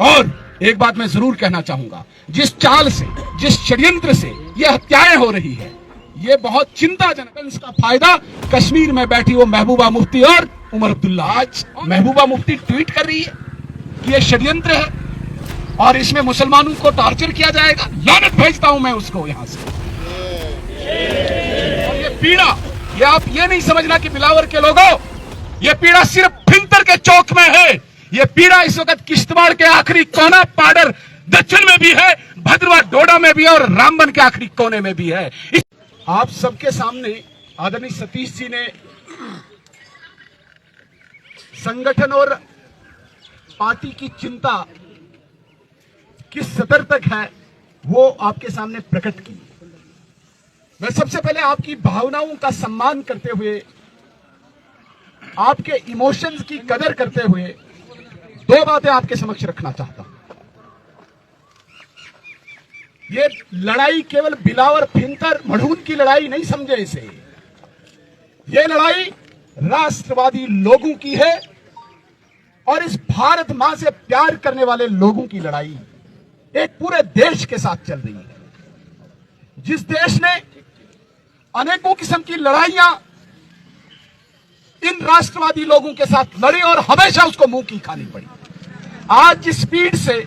और एक बात मैं जरूर कहना चाहूंगा, जिस चाल से, जिस षड्यंत्र से ये हत्याएं हो रही है, ये बहुत चिंताजनक है। इसका फायदा कश्मीर में बैठी वो महबूबा मुफ्ती और उमर अब्दुल्ला। आज महबूबा मुफ्ती ट्वीट कर रही है कि ये षड्यंत्र है और इसमें मुसलमानों को टॉर्चर किया जाएगा। लानत भेजता हूं मैं उसको यहां से। और ये पीड़ा, ये आप ये नहीं समझना कि बिलावर के लोगों, ये पीड़ा सिर्फ फिंतर के चौक में है। ये पीड़ा इस वक्त किश्तवाड़ के आखिरी कोना, पाडर दक्षिण में भी है, भद्रवा डोडा में भी है और रामबन के आखिरी कोने में भी है। आप सबके सामने आदरणीय सतीश जी ने संगठन और पार्टी की चिंता किस स्तर तक है वो आपके सामने प्रकट की। मैं सबसे पहले आपकी भावनाओं का सम्मान करते हुए, आपके इमोशंस की कदर करते हुए दो बातें आपके समक्ष रखना चाहता हूं। ये लड़ाई केवल बिलावर, फिंतर, मढ़ून की लड़ाई नहीं समझे इसे। ये लड़ाई राष्ट्रवादी लोगों की है और इस भारत मां से प्यार करने वाले लोगों की लड़ाई एक पूरे देश के साथ चल रही है। जिस देश ने अनेकों किस्म की लड़ाइयां इन राष्ट्रवादी लोगों के साथ लड़ी और हमेशा उसको मुंह की खानी पड़ी। आज जिस स्पीड से,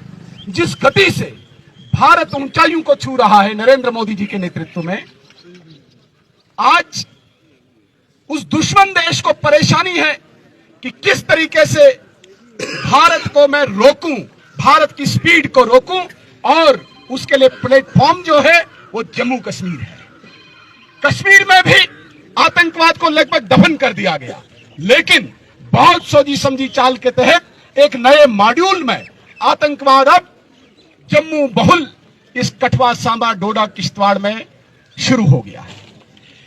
जिस गति से भारत ऊंचाइयों को छू रहा है नरेंद्र मोदी जी के नेतृत्व में, आज उस दुश्मन देश को परेशानी है कि किस तरीके से भारत को मैं रोकूं, भारत की स्पीड को रोकूं, और उसके लिए प्लेटफॉर्म जो है वो जम्मू कश्मीर है। कश्मीर में भी आतंकवाद को लगभग दफन कर दिया गया, लेकिन बहुत सोची समझी चाल के तहत एक नए मॉड्यूल में आतंकवाद अब जम्मू बहुल इस कठुआ, सांबा, डोडा, किश्तवाड़ में शुरू हो गया है।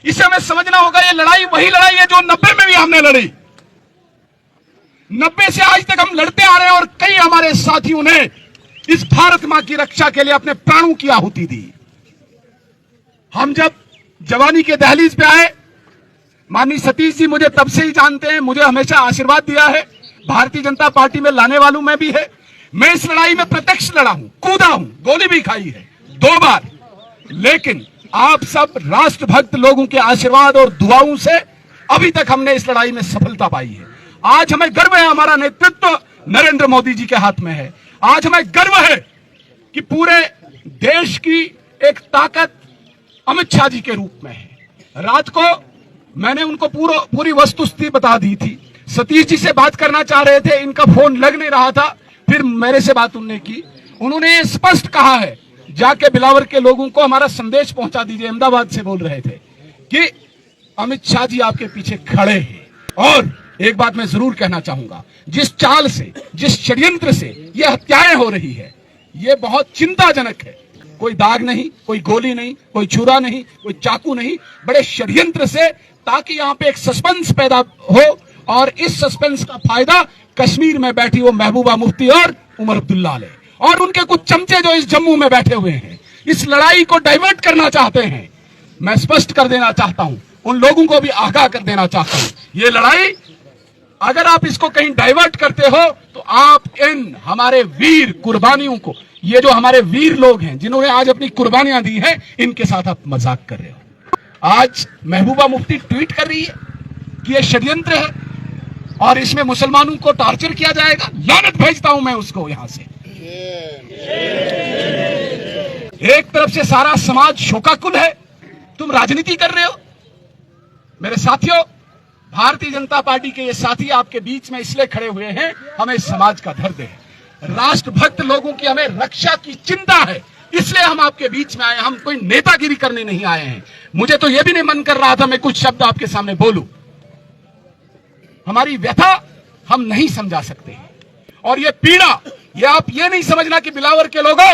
इसे हमें समझना होगा, ये लड़ाई वही लड़ाई है जो 90 में भी हमने लड़ी। 90 से आज तक हम लड़ते आ रहे हैं और कई हमारे साथियों ने इस भारत मां की रक्षा के लिए अपने प्राणों की आहुति दी। हम जब जवानी के दहलीज पे आए, माननीय सतीश जी मुझे तब से ही जानते हैं, मुझे हमेशा आशीर्वाद दिया है, भारतीय जनता पार्टी में लाने वालों में भी है। मैं इस लड़ाई में प्रत्यक्ष लड़ा हूं, कूदा हूं, गोली भी खाई है 2 बार, लेकिन आप सब राष्ट्रभक्त लोगों के आशीर्वाद और दुआओं से अभी तक हमने इस लड़ाई में सफलता पाई है। आज हमें गर्व है, हमारा नेतृत्व नरेंद्र मोदी जी के हाथ में है। आज हमें गर्व है कि पूरे देश की एक ताकत अमित शाह जी के रूप में है। रात को मैंने उनको पूरी वस्तुस्थिति बता दी थी। सतीश जी से बात करना चाह रहे थे, इनका फोन लग नहीं रहा था, फिर मेरे से बात उन्होंने की। उन्होंने स्पष्ट कहा है, जाके बिलावर के लोगों को हमारा संदेश पहुंचा दीजिए, अहमदाबाद से बोल रहे थे कि अमित शाह जी आपके पीछे खड़े हैं। और एक बात मैं जरूर कहना चाहूंगा, जिस चाल से, जिस षड्यंत्र से ये हत्याएं हो रही है, ये बहुत चिंताजनक है। कोई दाग नहीं, कोई गोली नहीं, कोई छुरा नहीं, कोई चाकू नहीं, बड़े षड्यंत्र से, ताकि यहां पे एक सस्पेंस पैदा हो और इस सस्पेंस का फायदा कश्मीर में बैठी वो महबूबा मुफ्ती और उमर अब्दुल्ला ले और उनके कुछ चमचे जो इस जम्मू में बैठे हुए हैं, इस लड़ाई को डाइवर्ट करना चाहते हैं। मैं स्पष्ट कर देना चाहता हूं, उन लोगों को भी आगाह कर देना चाहता हूं, ये लड़ाई अगर आप इसको कहीं डाइवर्ट करते हो तो आप इन हमारे वीर कुर्बानियों को, ये जो हमारे वीर लोग हैं जिन्होंने आज अपनी कुर्बानियां दी हैं, इनके साथ आप मजाक कर रहे हो। आज महबूबा मुफ्ती ट्वीट कर रही है कि ये षड्यंत्र है और इसमें मुसलमानों को टॉर्चर किया जाएगा। लानत भेजता हूं मैं उसको यहां से। एक तरफ से सारा समाज शोकाकुल है, तुम राजनीति कर रहे हो। मेरे साथियों, भारतीय जनता पार्टी के ये साथी आपके बीच में इसलिए खड़े हुए हैं, हमें समाज का दर्द है, राष्ट्रभक्त लोगों की हमें रक्षा की चिंता है, इसलिए हम आपके बीच में आए। हम कोई नेतागिरी करने नहीं आए हैं। मुझे तो यह भी नहीं मन कर रहा था मैं कुछ शब्द आपके सामने बोलूं। हमारी व्यथा हम नहीं समझा सकते हैं और ये पीड़ा, ये आप ये नहीं समझना कि बिलावर के लोगों,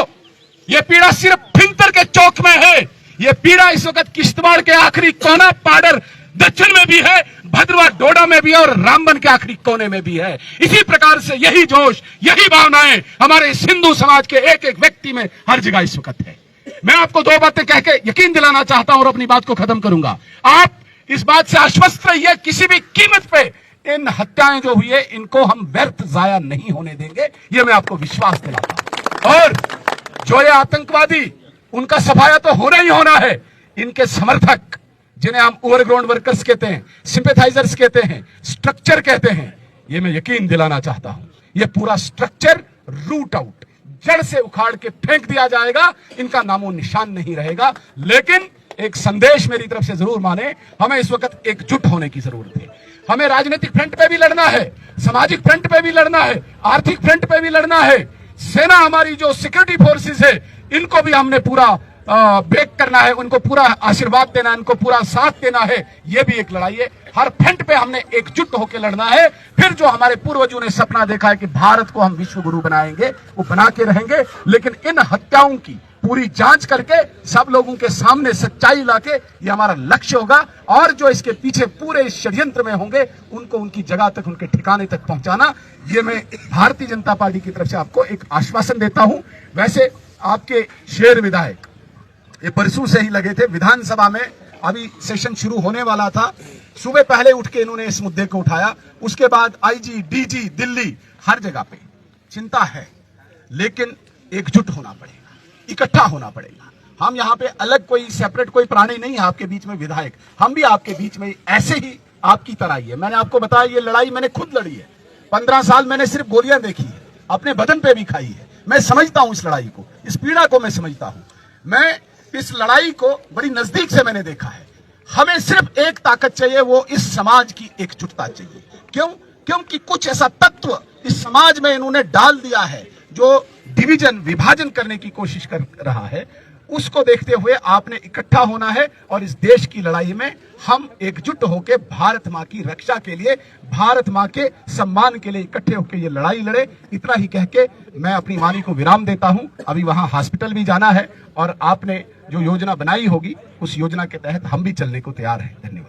ये पीड़ा सिर्फ फिंतर के चौक में है। ये पीड़ा इस वक्त किश्तवाड़ के आखिरी कोना, पाडर दक्षिण में भी है, भद्रवा डोडा में भी है और रामबन के आखिरी कोने में भी है। इसी प्रकार से यही जोश, यही भावनाएं हमारे इस हिंदू समाज के एक एक व्यक्ति में हर जगह इस वक्त है। मैं आपको 2 बातें कह के यकीन दिलाना चाहता हूं और अपनी बात को खत्म करूंगा। आप इस बात से आश्वस्त रहिए, किसी भी कीमत पे इन हत्याएं जो हुई है इनको हम व्यर्थ जाया नहीं होने देंगे, ये मैं आपको विश्वास दिलाता हूं। और जो ये आतंकवादी, उनका सफाया तो होना ही होना है। इनके समर्थक, जिन्हें हम ओवरग्राउंड वर्कर्स कहते हैं, सिंपैथाइजर्स कहते हैं, स्ट्रक्चर कहते हैं, ये मैं यकीन दिलाना चाहता हूं, ये पूरा स्ट्रक्चर रूट आउट, जड़ से उखाड़ के फेंक दिया जाएगा, इनका नामो निशान नहीं रहेगा। लेकिन एक संदेश मेरी तरफ से जरूर माने, हमें इस वक्त एकजुट होने की जरूरत है। हमें राजनीतिक फ्रंट पे भी लड़ना है, सामाजिक फ्रंट पे भी लड़ना है, आर्थिक फ्रंट पे भी लड़ना है। सेना, हमारी जो सिक्योरिटी फोर्सेस है, इनको भी हमने पूरा ब्रेक करना है, उनको पूरा आशीर्वाद देना है, उनको पूरा साथ देना है। ये भी एक लड़ाई है। हर फ्रंट पे हमने एकजुट होकर लड़ना है। फिर जो हमारे पूर्वजों ने सपना देखा है कि भारत को हम विश्व गुरु बनाएंगे, वो बना के रहेंगे। लेकिन इन हत्याओं की पूरी जांच करके सब लोगों के सामने सच्चाई लाके ये हमारा लक्ष्य होगा। और जो इसके पीछे पूरे षड्यंत्र में होंगे, उनको उनकी जगह तक, उनके ठिकाने तक पहुंचाना, ये मैं भारतीय जनता पार्टी की तरफ से आपको एक आश्वासन देता हूं। वैसे आपके शेर विधायक ये परसों से ही लगे थे विधानसभा में, अभी सेशन शुरू होने वाला था, सुबह पहले उठ के इन्होंने इस मुद्दे को उठाया। उसके बाद आईजी, डीजी, दिल्ली, हर जगह पे चिंता है, लेकिन एकजुट होना पड़ेगा, इकट्ठा होना पड़ेगा। हम यहाँ पे अलग कोई सेपरेट कोई प्राणी नहीं है आपके बीच में विधायक, हम भी आपके बीच में ऐसे ही आपकी तरह ही है। मैंने आपको बताया ये लड़ाई मैंने खुद लड़ी है। 15 साल मैंने सिर्फ गोलियां देखी है, अपने बदन पे भी खाई है। मैं समझता हूं इस लड़ाई को, इस पीड़ा को मैं समझता हूं। मैं इस लड़ाई को बड़ी नजदीक से मैंने देखा है। हमें सिर्फ एक ताकत चाहिए, वो इस समाज की एकजुटता चाहिए। क्यों? क्योंकि कुछ ऐसा तत्व इस समाज में इन्होंने डाल दिया है जो डिवीजन, विभाजन करने की कोशिश कर रहा है। उसको देखते हुए आपने इकट्ठा होना है और इस देश की लड़ाई में हम एकजुट होकर भारत मां की रक्षा के लिए, भारत मां के सम्मान के लिए इकट्ठे होकर ये लड़ाई लड़े। इतना ही कह के मैं अपनी वाणी को विराम देता हूं। अभी वहां हॉस्पिटल भी जाना है और आपने जो योजना बनाई होगी उस योजना के तहत हम भी चलने को तैयार हैं। धन्यवाद।